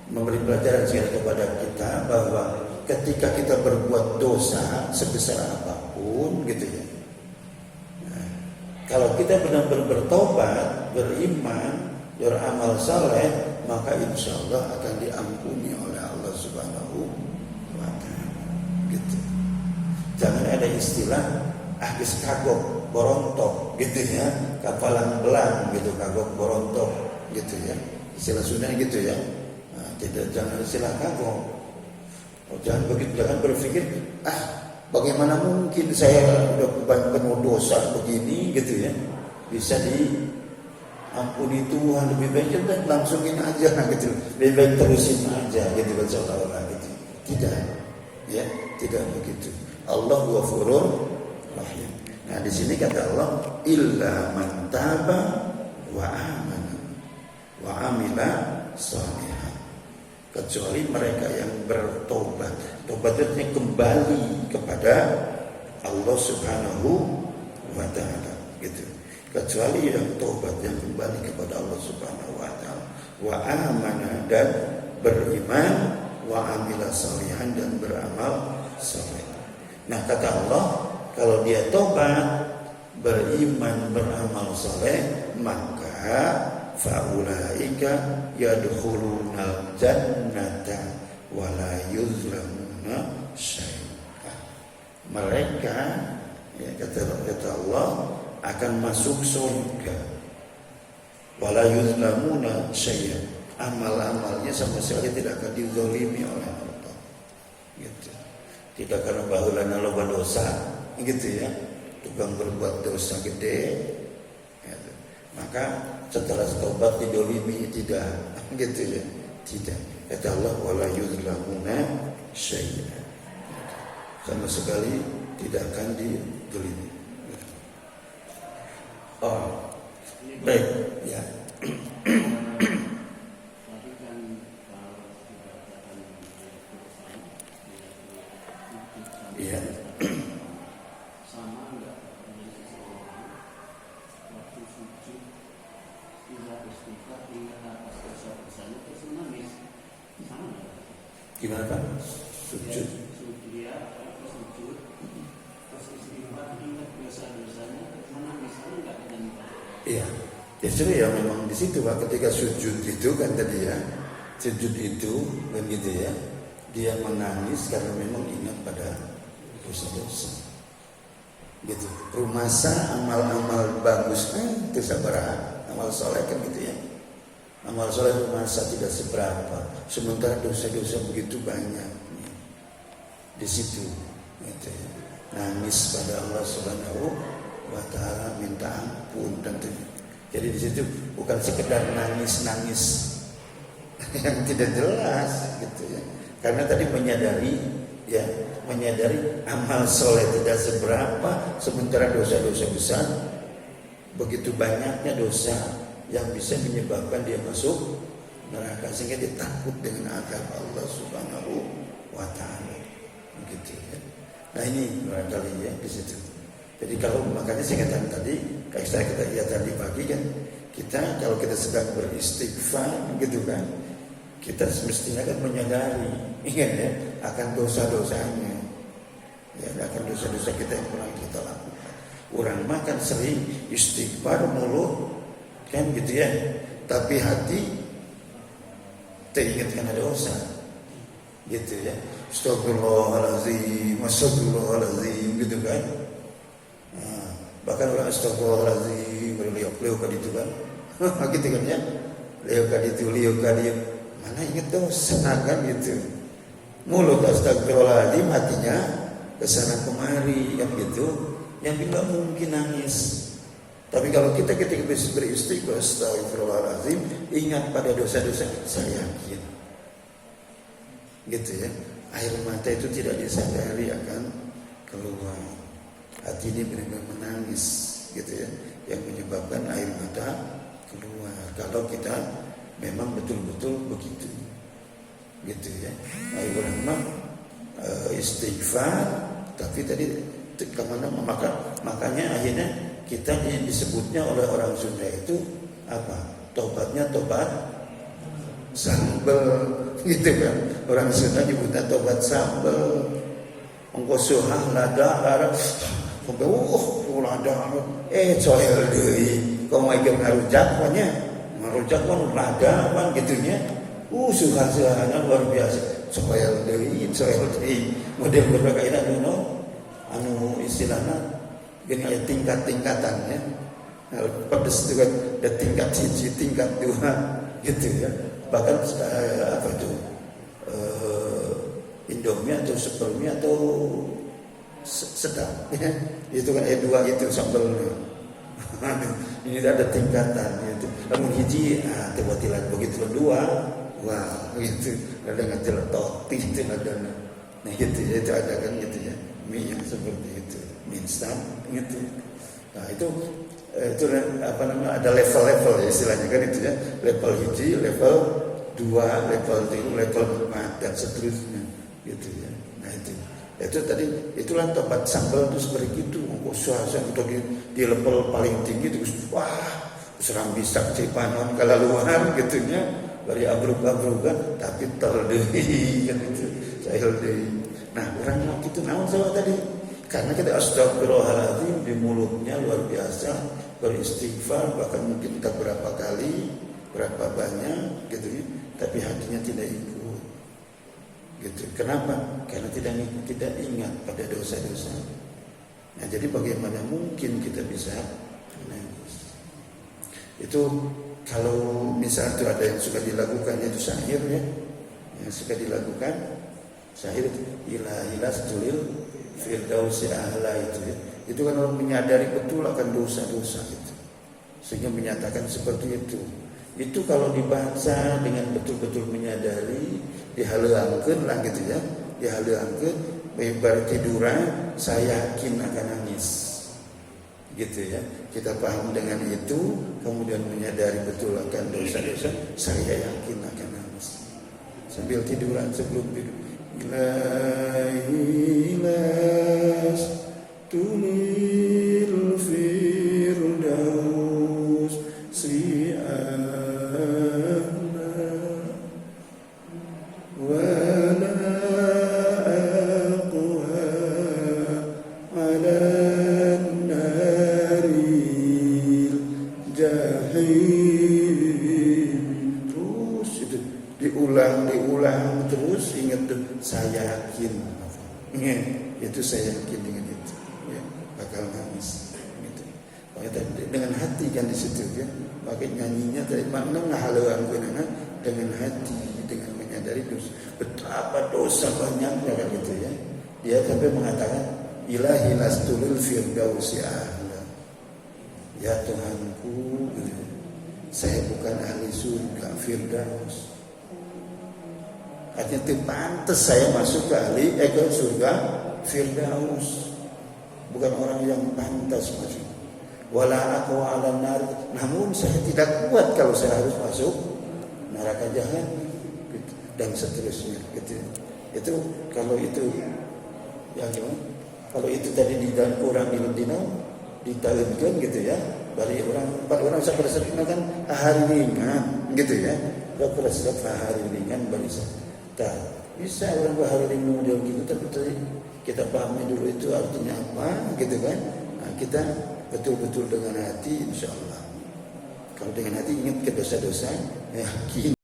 memberi pelajaran kepada kita bahwa ketika kita berbuat dosa sebesar apapun gitu ya, nah, kalau kita benar-benar bertobat, beriman, beramal saleh, maka insya Allah akan diampuni oleh Allah Subhanahu wa Ta'ala. Gitu. Jangan ada istilah habis kagok borontok gitu ya, kapalang belang gitu, kagok borontok gitu ya, istilah Sunda gitu ya. Nah, jangan istilah kagok. Jangan begitu, jangan berpikir bagaimana mungkin saya udah penuh dosa begini gitu ya, bisa diampuni Tuhan. Lebih baik kita langsungin aja gitu, lebih baik terusin aja gitu seolah-olah gitu. Tidak, ya tidak begitu. Allah Ghafurur Rahim. Nah di sini kata Allah illa man taba wa amana wa amila shalihan. Kecuali mereka yang bertobat. Tobat itu kembali kepada Allah Subhanahu wa Ta'ala gitu. Kecuali yang tobat, yang kembali kepada Allah Subhanahu wa Ta'ala, wa amana, dan beriman, wa amila shalihan, dan beramal saleh. Nah kata Allah, kalau dia tobat, beriman, beramal saleh, maka faulaika yadkhulunal jannata wala yuzlamuna syai'a. Mereka ya kata Allah akan masuk surga wala yuzlamuna syai'a. Amal-amalnya sama sekali tidak akan dizalimi oleh Allah. Gitu. Tidak karena bahulana loba dosa gitu ya. Tukang berbuat dosa gede gitu. Maka setelah tobat didolimi, tidak gitu ya, tidak. Kata Allah wala yuzlamuna syai'a, sama sekali tidak akan didolimi. Oh baik ya. Iya. Gimana Pak? Sujud. Iya. Justru ya memang di situ Pak, ketika sujud itu kan tadi ya, sujud itu kan gitu ya, dia menangis karena memang ingat pada dosa-dosa. Gitu. Rumasa amal-amal bagus itu sabar, amal soleh kan gitu ya. Amal soleh masa tidak seberapa, sementara dosa-dosa begitu banyak. Di situ, gitu ya. Nangis pada Allah Subhanahu wa Ta'ala, minta ampun tentunya. Jadi di situ bukan sekedar nangis-nangis yang tidak jelas, gitu ya. Karena tadi menyadari amal soleh tidak seberapa, sementara dosa-dosa besar begitu banyaknya dosa yang bisa menyebabkan dia masuk neraka, sehingga dia takut dengan azab Allah Subhanahu wa Ta'ala. Begitu ya. Nah ini barangkali ya di situ. Jadi kalau makanya saya katakan tadi, kayak kita lihat tadi pagi kan, kita kalau kita sedang beristighfar gitu kan, kita semestinya kan menyadari, ingat ya, akan dosa-dosanya, ya akan dosa-dosa kita yang pernah kita lakukan. Orang makan sering istighfar mulut kan gitu ya, tapi hati teringatkan ada dosa, gitu ya. Astagfirullahaladzim, astagfirullahaladzim gitu kan. Nah, bahkan orang astagfirullahaladzim beliau kan itu kan, gitu kan ya. Liuk kan itu, mana ingat dosa kan gitu. Mulut astagfirullahaladzim, hatinya kesana kemari kan gitu. Yang tidak mungkin nangis. Tapi kalau kita ketika beristighfar astagfirullahaladzim, ingat pada dosa-dosa, saya yakin gitu ya, air mata itu tidak disadari akan keluar. Hati ini benar-benar menangis gitu ya, yang menyebabkan air mata keluar. Kalau kita memang betul-betul begitu gitu ya. Nah, istighfar, tapi tadi kemana, makanya akhirnya kita disebutnya oleh orang Sunda itu apa? Tobatnya tobat sambel, gitu kan. Orang Sunda nyebutnya tobat sambal. Engko suhah lada harap sampai lada coel deui kau mager ngarujak nya ngarujak kan lada kan gitunya suhah-suhahna luar biasa coel deui model berbeda anu istilahna gini aya tingkat-tingkatannya. Pedes itu kan ada tingkat 1, tingkat 2 gitu ya. Bahkan apa itu Indomie atau Supermie atau sedang ya. Itu kan E2 itu sambelnya. Ini ada tingkatan itu. Lamun hiji tiba-tiba begitu dua, wah gitu. Ada ngatil toti itu ada. Nah gitu ya, itu ada kan gitu ya. Mie yang seperti itu, mie instan gitu. Nah itu apa namanya, ada level-level ya istilahnya kan itu ya. Level hiji, level 2, level 3, level 4 dan seterusnya gitu ya. Nah itu tadi itulah tempat sambal itu seperti itu. Suasana itu di level paling tinggi itu wah serang bisa cipanon kalau luar gitunya dari abruk-abrukan tapi terdehi kan itu saya deui. Nah orang waktu itu naon sama tadi karena kita astagfirullahaladzim di mulutnya luar biasa beristighfar bahkan mungkin tak berapa kali berapa banyak gitu ya, tapi hatinya tidak ikut gitu. Kenapa? Karena tidak ingat pada dosa-dosa. Nah jadi bagaimana mungkin kita bisa menangis? Itu kalau misalnya itu ada yang suka dilakukan itu syair ya, yang suka dilakukan syair ilah tulil firdausi ahla itu ya. Itu kan orang menyadari betul akan dosa-dosa itu sehingga menyatakan seperti itu. Itu kalau dibaca dengan betul-betul menyadari dihaleuangkeun lah gitu ya, dihaleuangkeun bar tiduran saya yakin akan nangis gitu ya. Kita paham dengan itu kemudian menyadari betul akan dosa-dosa, saya yakin akan nangis sambil tiduran sebelum tidur. Ilahilas tulil firdaus si'ana wala aqwa ala naril jahim. Terus itu diulang terus ingat tuh saya yakin itu saya yakin dengan itu ya, bakal nangis gitu. Dengan hati kan di situ ya, pakai nyanyinya tadi makna ngahaleuangkeunna dengan hati, dengan menyadari dosa betapa dosa banyaknya kan gitu ya. Dia sampai mengatakan ilahi lastulil firdausi ahla, ya Tuhanku gitu. Saya bukan ahli surga firdaus. Artinya itu pantas saya masuk ke surga firdaus. Bukan orang yang pantas masuk. Wala aqwa 'alan nar. Namun saya tidak kuat kalau saya harus masuk neraka jahanam gitu. Dan seterusnya gitu. Itu kalau itu yang gimana? Kalau itu tadi di dalam kurang ditalenkeun gitu ya. Bari orang bisa bersedekah kan hari ringan gitu ya. Kalau bersedekah hari ringan bisa. Bisa orang berhari model gitu, tapi tadi kita pahami dulu itu artinya apa gitu kan. Nah, kita betul-betul dengan hati insya Allah. Kalau dengan hati ingat ke dosa-dosa, yakin